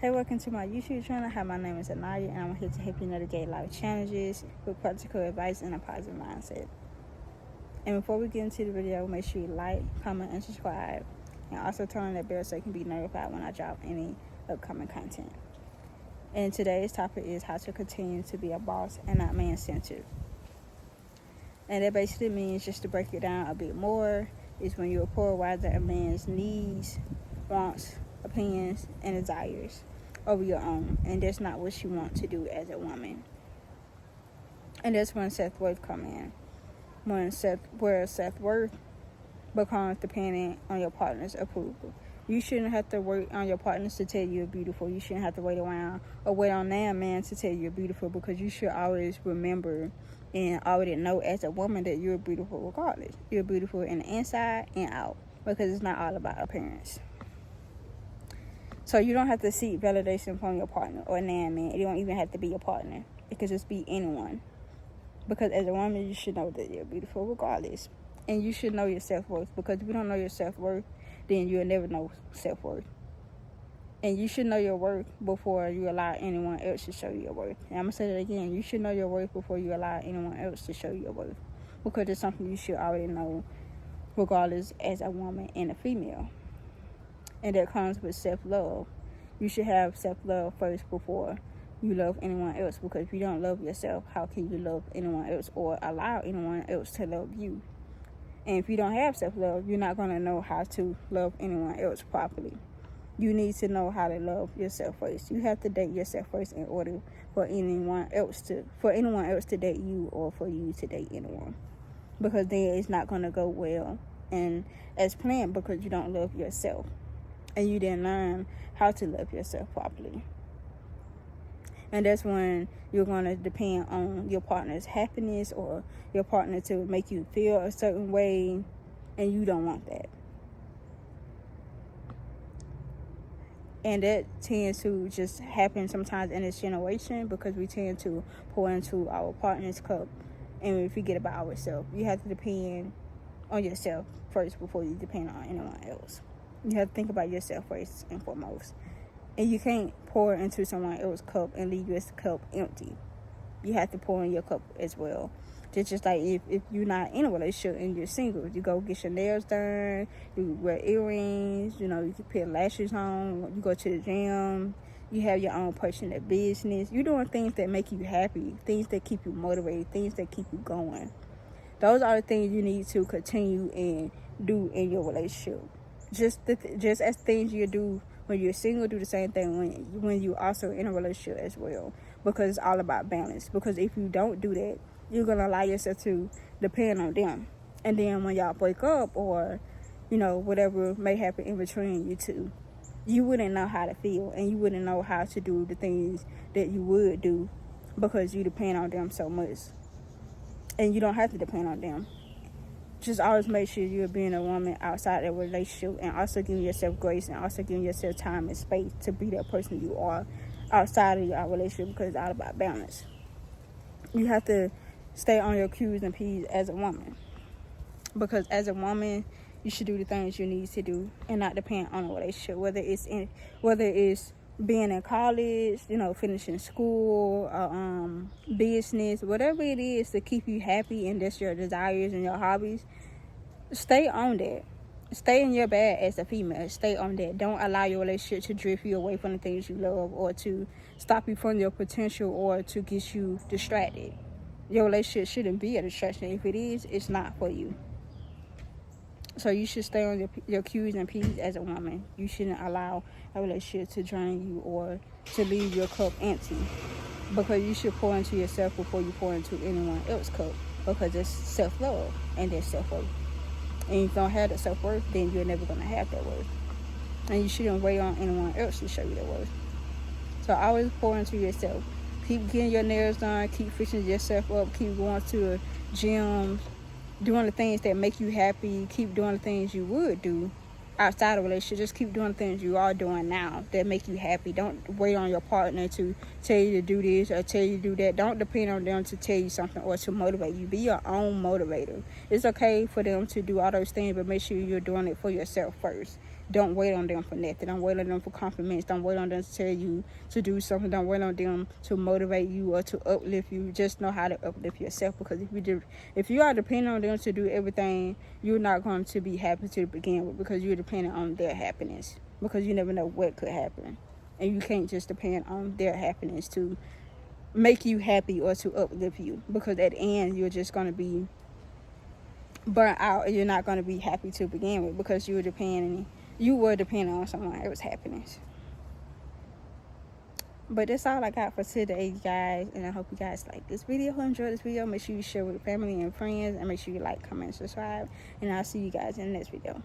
Hey, welcome to my YouTube channel. Hi, my name is Anaya, and I'm here to help you navigate life challenges with practical advice and a positive mindset. And before we get into the video, make sure you like, comment, and subscribe, and also turn on that bell so you can be notified when I drop any upcoming content. And today's topic is how to continue to be a boss and not man-centered. And that basically means, just to break it down a bit more, is when you're wiser a man's needs, wants, opinions, and desires over your own, and that's not what you want to do as a woman. And that's when self-worth come in. Where self-worth becomes dependent on your partner's approval. You shouldn't have to wait on your partners to tell you you're beautiful. You shouldn't have to wait around or wait on that man to tell you you're beautiful, because you should always remember and already know as a woman that you're beautiful regardless. You're beautiful in the inside and out, because it's not all about appearance. So you don't have to seek validation from your partner or man. It don't even have to be your partner. It could just be anyone. Because as a woman, you should know that you're beautiful regardless. And you should know your self-worth, because if you don't know your self-worth, then you'll never know self-worth. And you should know your worth before you allow anyone else to show you your worth. And I'm going to say that again. You should know your worth before you allow anyone else to show you your worth, because it's something you should already know regardless as a woman and a female. And that comes with self-love. You should have self-love first before you love anyone else, because if you don't love yourself, how can you love anyone else or allow anyone else to love you? And if you don't have self-love, you're not going to know how to love anyone else properly. You need to know how to love yourself first. You have to date yourself first in order for anyone else to date you, or for you to date anyone. Because then it's not going to go well and as planned, because you don't love yourself. And you didn't learn how to love yourself properly. And that's when you're going to depend on your partner's happiness or your partner to make you feel a certain way, and you don't want that. And that tends to just happen sometimes in this generation, because we tend to pour into our partner's cup and we forget about ourselves. You have to depend on yourself first before you depend on anyone else. You have to think about yourself first and foremost. And you can't pour into someone else's cup and leave your cup empty. You have to pour in your cup as well. Just like if you're not in a relationship and you're single, you go get your nails done, you wear earrings, you can put lashes on, you go to the gym, you have your own personal business. You're doing things that make you happy, things that keep you motivated, things that keep you going. Those are the things you need to continue and do in your relationship. Just as things you do when you're single, do the same thing when you're also in a relationship as well. Because it's all about balance. Because if you don't do that, you're going to allow yourself to depend on them. And then when y'all break up, or, whatever may happen in between you two, you wouldn't know how to feel. And you wouldn't know how to do the things that you would do, because you depend on them so much. And you don't have to depend on them. Just always make sure you're being a woman outside of a relationship, and also giving yourself grace, and also giving yourself time and space to be that person you are outside of your relationship, because it's all about balance. You have to stay on your Q's and P's as a woman, because as a woman, you should do the things you need to do and not depend on a relationship, whether it's being in college, finishing school, business, whatever it is to keep you happy, and that's your desires and your hobbies. Stay on that. Stay in your bag as a female. Stay on that. Don't allow your relationship to drift you away from the things you love, or to stop you from your potential, or to get you distracted. Your relationship shouldn't be a distraction. If it is, it's not for you. So you should stay on your Q's and P's as a woman. You shouldn't allow a relationship to drain you or to leave your cup empty, because you should pour into yourself before you pour into anyone else's cup, because it's self-love and that's self-worth. And if you don't have that self-worth, then you're never going to have that worth. And you shouldn't wait on anyone else to show you that worth. So always pour into yourself. Keep getting your nails done. Keep fixing yourself up. Keep going to the gym, doing the things that make you happy. Keep doing the things you would do outside of a relationship. Just keep doing the things you are doing now that make you happy. Don't wait on your partner to tell you to do this or tell you to do that. Don't depend on them to tell you something or to motivate you. Be your own motivator. It's okay for them to do all those things, but make sure you're doing it for yourself first. Don't wait on them for nothing. Don't wait on them for compliments. Don't wait on them to tell you to do something. Don't wait on them to motivate you or to uplift you. Just know how to uplift yourself, because if you are depending on them to do everything, you're not going to be happy to begin with, because you're dependent on their happiness, because you never know what could happen. And you can't just depend on their happiness to make you happy or to uplift you, because at the end you're just going to be burnt out, and you're not going to be happy to begin with, because you were depending on someone else's happiness. But that's all I got for today, guys, and I hope you guys like this video. Enjoy this video. Make sure you share with your family and friends, and make sure you like, comment, and subscribe, and I'll see you guys in the next video.